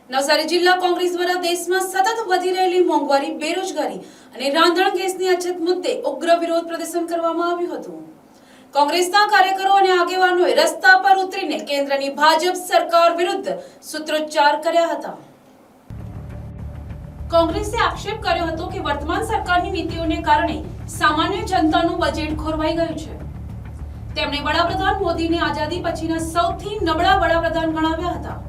નવસારી જિલ્લા કોંગ્રેસ દ્વારા દેશમાં સતત વધી રહેલી મોંઘવારી, બેરોજગારી અને રાંધણ ગેસની અછત મુદ્દે ઉગ્ર વિરોધ પ્રદર્શન કરવામાં આવ્યું હતું। કોંગ્રેસના કાર્યકરો અને આગેવાનોએ રસ્તા પર ઉતરીને કેન્દ્રની ભાજપ સરકાર વિરુદ્ધ સૂત્રોચ્ચાર કર્યા હતા। કોંગ્રેસે આક્ષેપ કર્યો હતો કે વર્તમાન સરકારની નીતિઓને કારણે સામાન્ય જનતાનું બજેટ ખોરવાઈ ગયું છે। તેમણે વડાપ્રધાન મોદીને આઝાદી પછીના સૌથી નબળા વડાપ્રધાન ગણાવ્યા હતા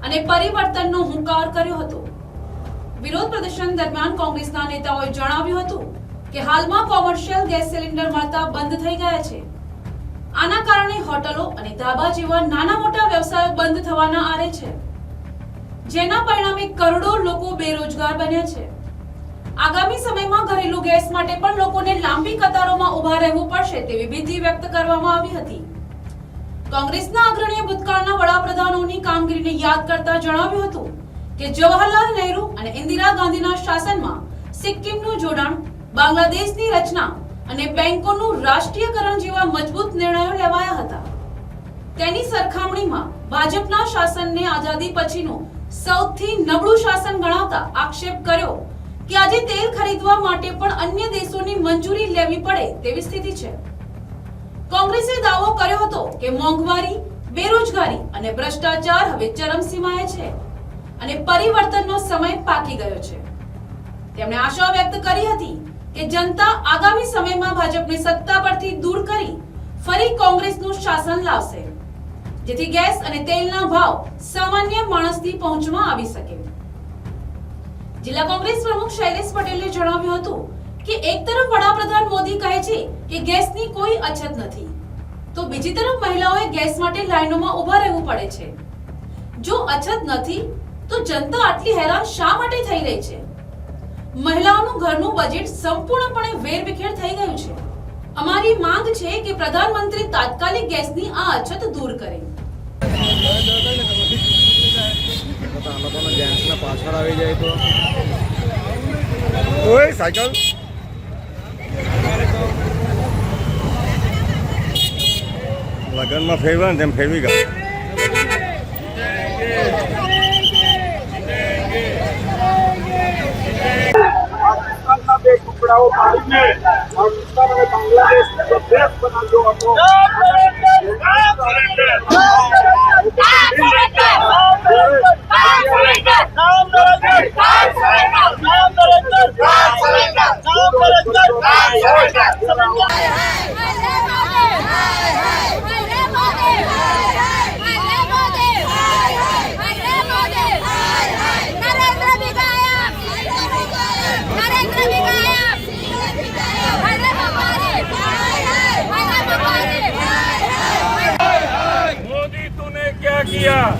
અને પરિવર્તનનો હુંકાર કર્યો હતો। વિરોધ પ્રદર્શન દરમિયાન કોંગ્રેસના નેતાઓએ જણાવ્યું હતું કે હાલમાં કોમર્શિયલ ગેસ સિલિન્ડર મળતા બંધ થઈ ગયા છે। આના કારણે હોટલો અને ધાબા જેવા નાના મોટા વ્યવસાયો બંધ થવાના આરે છે, જેના પરિણામે કરોડો લોકો બેરોજગાર બન્યા છે। આગામી સમયમાં ઘરેલું ગેસ માટે પણ લોકોને લાંબી કતારોમાં ઊભા રહેવું પડશે તેવી ભીતિ વ્યક્ત કરવામાં આવી હતી। કોંગ્રેસના અગ્રણીએ ભૂતકાળના વડાપ્રધાનોની કામગીરીને યાદ કરતા જણાવ્યું હતું કે જવાહરલાલ નહેરુ અને ઇન્દિરા ગાંધીના શાસનમાં સિક્કિમનું જોડાણ, બાંગ્લાદેશની રચના અને બેંકોનું રાષ્ટ્રીયકરણ જેવા મજબૂત નિર્ણયો લેવાયા હતા। તેની સરખામણીમાં ભાજપના શાસનને આઝાદી પછીનું સૌથી નબળું શાસન ગણાવતા આક્ષેપ કર્યો કે આજે તેલ ખરીદવા માટે પણ અન્ય દેશોની મંજૂરી લેવી પડે તેવી સ્થિતિ છે। કોંગ્રેસે દાવો કર્યો હતો કે મોંઘવારી, બેરોજગારી અને ભ્રષ્ટાચાર હવે ચરમસીમાએ છે અને પરિવર્તનનો સમય પાકી ગયો છે। તેમણે આશા વ્યક્ત કરી હતી કે જનતા આગામી સમયમાં ભાજપને સત્તા પરથી દૂર કરી ફરી કોંગ્રેસનું શાસન લાવશે, જેથી ગેસ અને તેલના ભાવ સામાન્ય માણસની પહોંચમાં આવી શકે। જિલ્લા કોંગ્રેસ પ્રમુખ શૈલેષ પટેલે જણાવ્યું હતું કે એક તરફ વડાપ્રધાન મોદી કહે છે કે ગેસની કોઈ અછત નથી, તો બીજી તરફ મહિલાઓએ ગેસ માટે લાઈનોમાં ઊભા રહેવું પડે છે। જો અછત નથી તો જનતા આટલી હેરાન શા માટે થઈ રહી છે? મહિલાઓનું ઘરનું બજેટ સંપૂર્ણપણે વેરવિખેર થઈ ગયું છે। અમારી માંગ છે કે પ્રધાનમંત્રી તાત્કાલિક ગેસની આ અછત દૂર કરે। પાછળ આવી જાય તો ઓય સાયકલ લગનમાં ફેરવા ને તેમ ફેરવી ગયા। બે ટુકડાઓ પાડીને પાકિસ્તાન અને બાંગ્લાદેશનો દેશ બનાવ્યો હતો।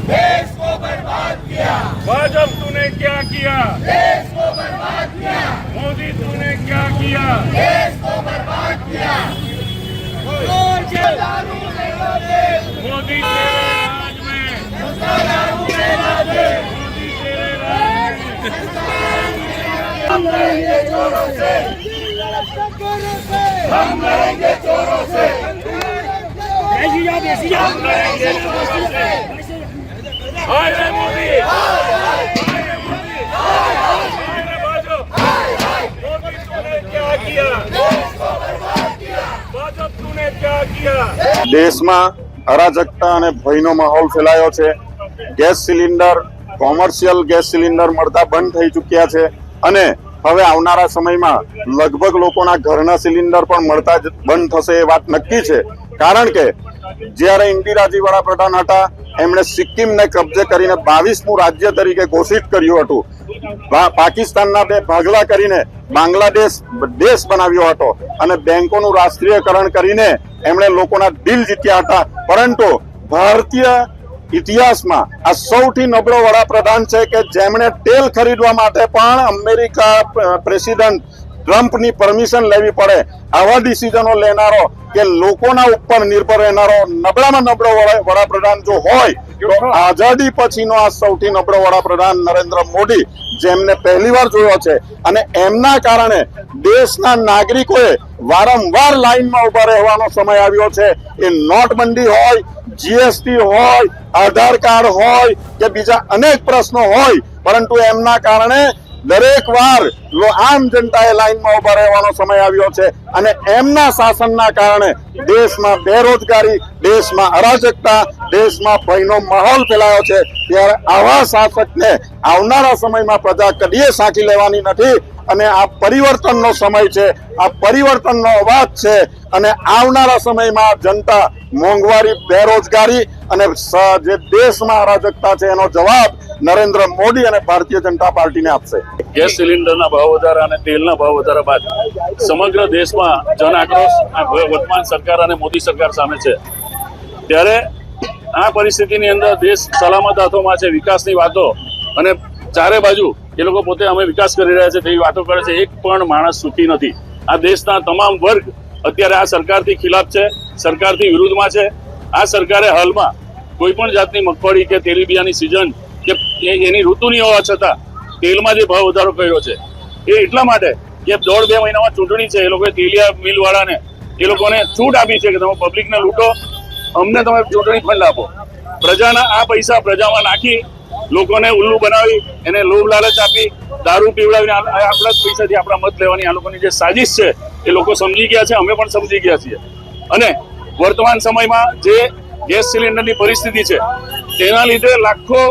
देश को बर्बाद किया। भाजपा तूने क्या किया? देश को बर्बाद किया। मोदी तूने क्या किया? देश को बर्बाद किया। मोदी तेरे राज में, मोदी तेरे राज में। हम लड़ेंगे चोरों से, हम लड़ेंगे चोरों से, हम लड़ेंगे चोरों से। हाय रे मोदी, हाय रे मोदी, हाय रे भाजपा, मोदी तूने क्या किया? देश को बर्बाद किया। भाजपा तूने क्या किया? દેશમાં અરાજકતા અને ભયનો માહોલ ફેલાયો છે। Gas cylinder, commercial gas cylinder મળતા બંધ થઈ ચૂક્યા છે અને હવે આવનારા સમયમાં લગભગ લોકોના ઘરના સિલિન્ડર પણ મળતા જ બંધ થશે એ વાત નક્કી છે। કારણ કે જ્યારે ઇન્દિરાજી વડાપ્રધાન હતા એમણે સિક્કિમને કબજે કરીને 22મું રાજ્ય તરીકે ઘોષિત કર્યું હતું। પાકિસ્તાનના બે ભાગલા કરીને બાંગ્લાદેશ દેશ બનાવ્યો હતો અને બેંકોનું રાષ્ટ્રીયકરણ કરીને એમણે લોકોના દિલ જીત્યા હતા। પરંતુ ભારતીય ઇતિહાસમાં આ સૌથી નબળો વડાપ્રધાન છે કે જેમણે તેલ ખરીદવા માટે પણ અમેરિકા પ્રેસિડેન્ટ ટ્રમ્પની પરમિશન લેવી પડે। આવા ડિસિઝનો લેનારો કે લોકોના ઉપર નિર્ભર રહેનારો નબળામાં નબળો વડાપ્રધાન જો હોય તો આઝાદી પછીનો આ સૌથી નબળો વડાપ્રધાન નરેન્દ્ર મોદી, જેમને પહેલીવાર જોયો છે અને એમના કારણે દેશના નાગરિકોએ વારંવાર લાઈનમાં ઉભા રહેવાનો સમય આવ્યો છે। એ નોટબંધી હોય, જીએસટી હોય, આધાર કાર્ડ હોય કે બીજા અનેક પ્રશ્નો હોય, પરંતુ એમના કારણે દરેક વાર આમ જનતાએ લાઈનમાં ઉભા રહેવાનો સમય આવ્યો છે અને એમના શાસનના કારણે દેશમાં બેરોજગારી, દેશમાં અરાજકતા, દેશમાં ભયનો માહોલ ફેલાયો છે। ત્યારે આવા શાસકને આવનારા સમયમાં પ્રજા કદીએ સાંકી લેવાની નથી અને આ પરિવર્તનનો સમય છે, આ પરિવર્તનનો અવાજ છે અને આવનારા સમયમાં જનતા મોંઘવારી, બેરોજગારી અને જે દેશમાં અરાજકતા છે એનો જવાબ નરેન્દ્ર મોદી અને ભારતીય જનતા પાર્ટીને આપશે। ગેસ સિલિન્ડરના ભાવ વધારા અને તેલના ભાવ વધારા બાદ સમગ્ર દેશમાં જન આક્રોશ વર્તમાન સરકાર અને મોદી સરકાર સામે છે। ત્યારે આ પરિસ્થિતિની અંદર દેશ સલામત હાથોમાં છે, વિકાસની વાતો અને ચારે બાજુ એ લોકો પોતે અમે વિકાસ કરી રહ્યા છે તેવી વાતો કરે છે, એક પણ માણસ સુખી નથી। આ દેશના તમામ વર્ગ અત્યારે આ સરકારથી ખિલાફ છે, સરકારથી વિરુદ્ધમાં છે। આ સરકારે હાલમાં કોઈ પણ જાતની મગફળી કે તેલીબિયાની સિઝન કે એની ઋતુની હોવા છતાં તેલમાં જે ભાવ વધારો કર્યો છે એ એટલા માટે કે 1.5-2 મહિનામાં ચૂંટણી છે, એ લોકોએ તેલિયા મિલ વાળાને એ લોકોને છૂટ આપી છે કે તમે પબ્લિકને લૂંટો, અમને તમે ચૂંટણી ફંડ આપો। પ્રજાના આ પૈસા પ્રજામાં નાખી લોકોને ઉલ્લુ બનાવી, એને લોભ લાલચ આપી, દારૂ પીવડાવીને આપણા જ પૈસાથી આપણા મત લેવાની આ લોકોની જે સાજિશ છે એ લોકો સમજી ગયા છે, અમે પણ સમજી ગયા છીએ। અને વર્તમાન સમયમાં જે ગેસ સિલિન્ડરની પરિસ્થિતિ છે તેના લીધે લાખો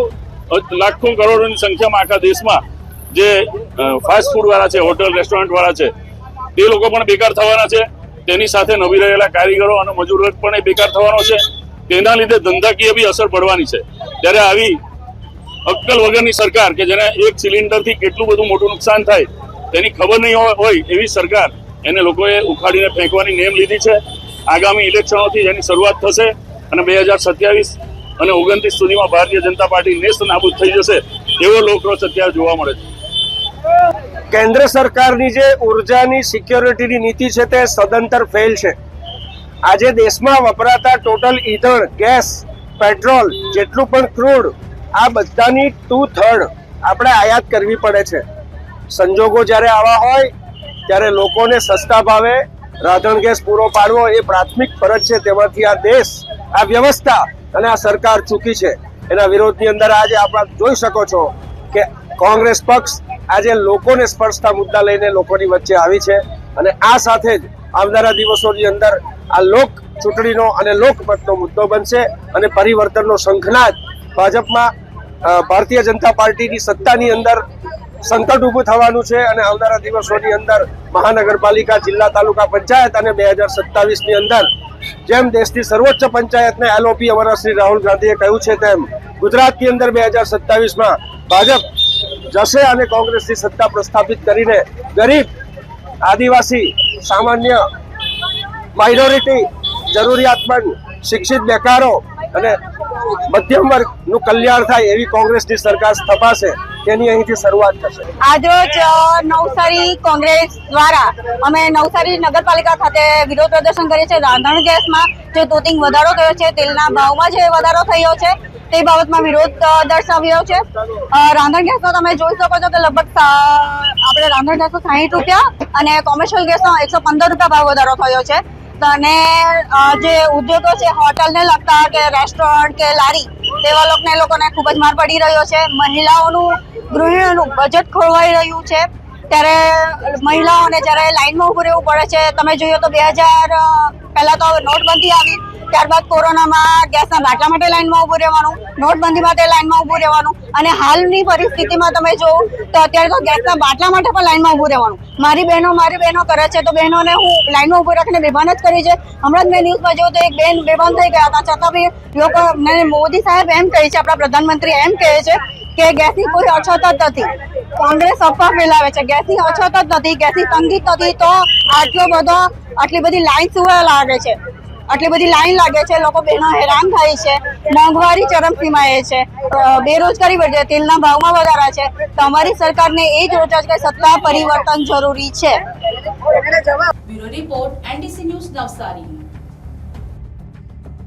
કરોડોની સંખ્યામાં આખા દેશમાં જે ફાસ્ટ ફૂડ વાળા છે, હોટલ રેસ્ટોરન્ટ વાળા છે, તે લોકો પણ બેકાર થવાના છે। તેની સાથે નવી રહેલા કારીગરો અને મજૂર વર્ગ પણ એ બેકાર થવાનો છે। તેના લીધે ધંધાકીય બી અસર પડવાની છે। ત્યારે આવી અક્કલ વગરની સરકાર કે જેને એક સિલિન્ડરથી કેટલું બધું મોટું નુકસાન થાય તેની ખબર નહીં હોય એવી સરકાર એને લોકોએ ઉખાડીને ફેંકવાની નેમ લીધી છે। આગામી ઇલેક્શનોથી એની શરૂઆત થશે અને 2027 અને 29 સુધીમાં ભારતીય જનતા પાર્ટી નેસ્ત નાબૂદ થઈ જશે એવો લોકરોષ અત્યારે જોવા મળે છે। કેન્દ્ર સરકારની જે ઉર્જાની સિક્યોરિટીની નીતિ છે તે સદંતર ફેલ છે। આજે દેશમાં વપરાતા ટોટલ ઈંધણ, ગેસ, પેટ્રોલ, જેટલું પણ ક્રૂડ, આ બધાની 2/3 આપણે આયાત કરવી પડે છે। સંજોગો જ્યારે આવા હોય ત્યારે લોકોને સસ્તા ભાવે રાંધણ ગેસ પૂરો પાડવો એ પ્રાથમિક ફરજ છે। તેમાંથી આ દેશ, આ વ્યવસ્થા અને આ સરકાર ચૂકી છે। એના વિરોધની અંદર આજે આપણે જોઈ શકો છો કે કોંગ્રેસ પક્ષ આજે લોકોને સ્પર્શતા મુદ્દા લઈને લોકોની વચ્ચે આવી છે અને આ સાથે જ આવનારા દિવસોની અંદર આ લોક ચૂંટણીનો અને લોકમતનો મુદ્દો બનશે અને પરિવર્તનનો શંખનાદ ભાજપમાં, ભારતીય જનતા પાર્ટીની સત્તાની અંદર સંકટ ઊભું થવાનું છે અને આવનારા દિવસોની અંદર મહાનગરપાલિકા, જિલ્લા તાલુકા પંચાયત અને 2027ની અંદર જેમ દેશની સર્વોચ્ચ પંચાયતને એલઓપી અમારા શ્રી રાહુલ ગાંધીએ કહ્યું છે તેમ ગુજરાતની અંદર 2027માં ભાજપ જશે અને કોંગ્રેસની સત્તા પ્રસ્થાપિત કરીને ગરીબ, આદિવાસી, સામાન્ય, માઇનોરિટી, જરૂરિયાતમંદ, શિક્ષિત બેકારો અને મધ્યમ વર્ગનું કલ્યાણ થાય એવી કોંગ્રેસની સરકાર સ્થપાશે તેની અહીંથી શરૂઆત થશે। આજરોજ નવસારી કોંગ્રેસ દ્વારા અમે નવસારી નગરપાલિકા ખાતે વિરોધ પ્રદર્શન કરીએ છીએ। રાંધણ ગેસમાં જે તોતિંગ વધારો થયો છે, તેલના ભાવમાં જે વધારો થયો છે તે બાબતમાં વિરોધ દર્શાવ્યો છે। રાંધણ ગેસનો તમે જોઈ શકો છો કે લગભગ આપણે રાંધણ ગેસનો 60 રૂપિયા અને કોમર્શિયલ ગેસનો 115 રૂપિયા ભાવ વધારો થયો છે। અને જે ઉદ્યોગો છે, હોટલને લગતા કે રેસ્ટોરન્ટ કે લારી, તેવા લોકોને ખૂબ જ માર પડી રહ્યો છે। મહિલાઓનું, ગૃહિણીઓનું બજેટ ખોરવાઈ રહ્યું છે। ત્યારે મહિલાઓને જ્યારે લાઈનમાં ઊભું રહેવું પડે છે। તમે જોઈએ તો 2000 પહેલા તો નોટબંધી આવી, ત્યારબાદ કોરોનામાં ગેસના બાટલા માટે લાઈનમાં ઊભું રહેવાનું, નોટબંધી માટે લાઈનમાં ઊભું રહેવાનું અને હાલની પરિસ્થિતિમાં તમે જો તો અત્યારે તો ગેસના બાટલા માટે પણ લાઈનમાં ઊભું રહેવાનું। મારી બહેનો કરે છે તો બહેનોને હું લાઈનમાં ઊભું રાખીને બેભાન જ કરી છે। હમણાં જ મેં ન્યૂઝમાં જોયું તો એક બેન બેભાન થઈ ગયા હતા, છતાં બી લોકો, મોદી સાહેબ એમ કહે છે, આપણા પ્રધાનમંત્રી એમ કહે છે કે ગેસની કોઈ અછત જ નથી। કોંગ્રેસ અફવા ફેલાવે છે, ગેસની અછત જ નથી, ગેસની તંગી જ નથી, તો આટલી બધી લાઈન શું લાગે છે? આટલી બધી લાઈન લાગે છે, લોકો બહેનો હેરાન થાય છે, મોંઘવારી ચરમસીમાએ છે, બેરોજગારી વધે છે, તેલના ભાવમાં વધારા છે। તો અમારી સરકારને એ જ રોજ કે સત્તા પરિવર્તન જરૂરી છે। Bureau report, NDC news, Navsari.